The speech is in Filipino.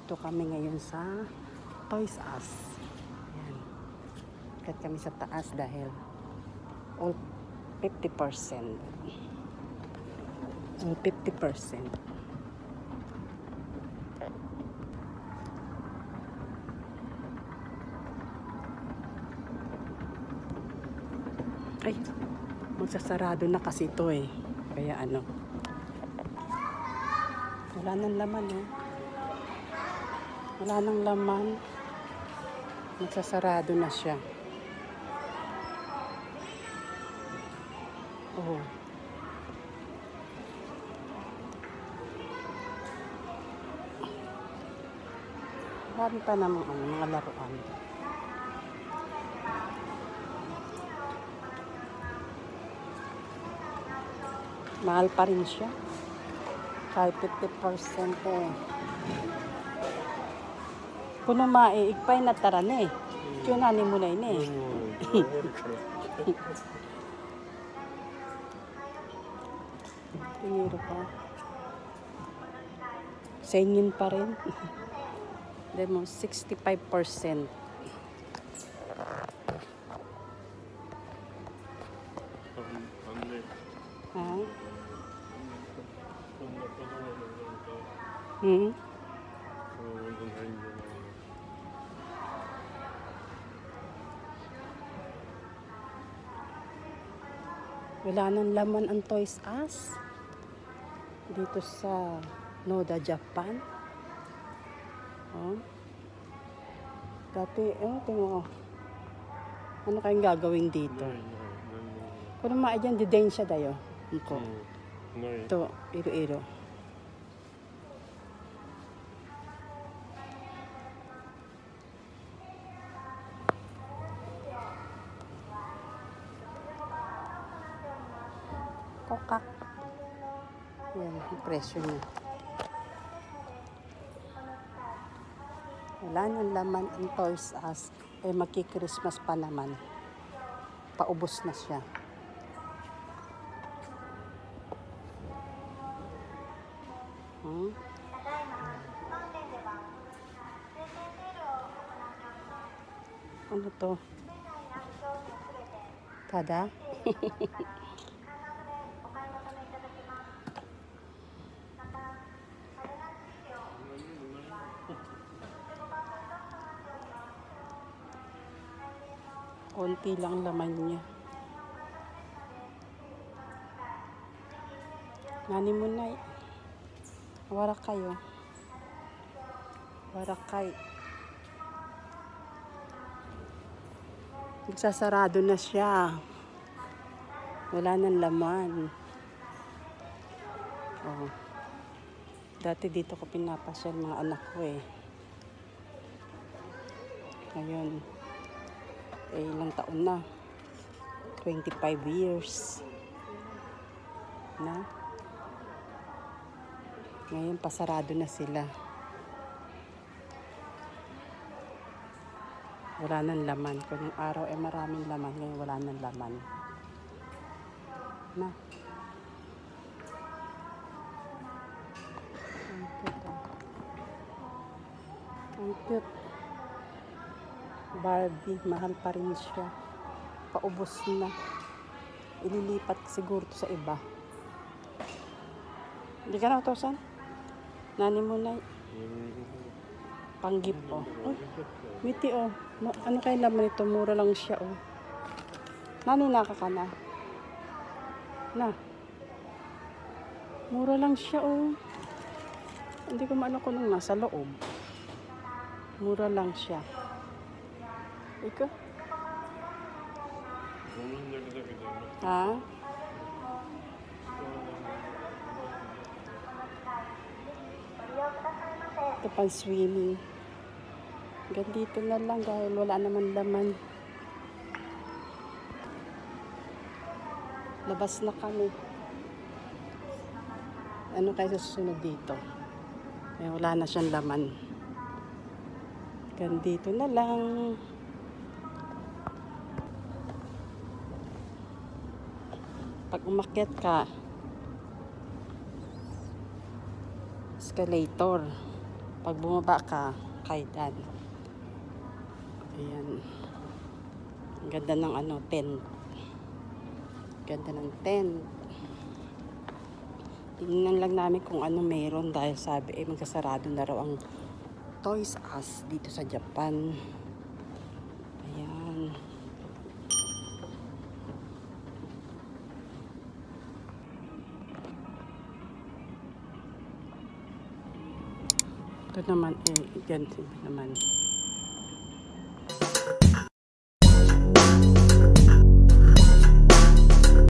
Dito kami ngayon sa Toys R Us. Ayan. Kat kami sa taas dahil all 50%. All 50%. Ay, magsasarado na kasi ito eh. Kaya ano. Wala nang laman eh. Wala nang laman. Magsasarado na siya. Oh. Marami pa namang mga laruan. Mahal pa rin siya. Kahit 50% eh. Kuno maiigpay na taran eh. Kunani mo na yun eh. Tingiro pa. Singin pa rin. Demo 65%. Ha? Wala nang laman ang Toys R Us dito sa Noda, Japan. Oh. Dati, tingnan mo. Ano kayong gagawin dito? Kung maadyan, didensya dayo. Ito, iro-iro. Kokak. Yan, yung presyo niya. Wala nang laman ang Toys R Us. Eh, magki-Christmas pa naman. Paubos na siya. Ano to? Tada? Konti lang laman niya. Nani mo na eh. Warakay oh. Warakay. Nagsasarado na siya. Wala nang laman. Oh. Dati dito ko pinapasyal mga anak ko eh. Ngayon. Eh, ilang taon na. 25 years. Na. Ngayon, pasarado na sila. Wala nang laman. Kung yung araw ay maraming laman, ngayon wala nang laman. Na. Ang cute. Ang cute. Barbie, mahal pa rin siya. Paubos na. Ililipat siguro to sa iba. Hindi ka na utosan? Nani mo na. Panggip oh. Oh, miti oh. Ano kayo laman ito? Mura lang siya oh. Nani naka ka na? Na. Mura lang siya oh. Hindi ko maano kung nasa loob. Mura lang siya. Ikaw? Ha? Ito pang swimming. Ganito na lang dahil wala naman laman. Labas na kami. Ano kayo susunod dito? Eh, wala na siyang laman. Ganito na lang. Pag umakyat ka, escalator. Pag bumaba ka, kaidan. Ayan. Ang ganda ng ano, tent. Ganda ng tent. Tingnan lang namin kung ano meron dahil sabi magkasarado na raw ang Toys R Us dito sa Japan. Ayan. Ito naman, ganito naman.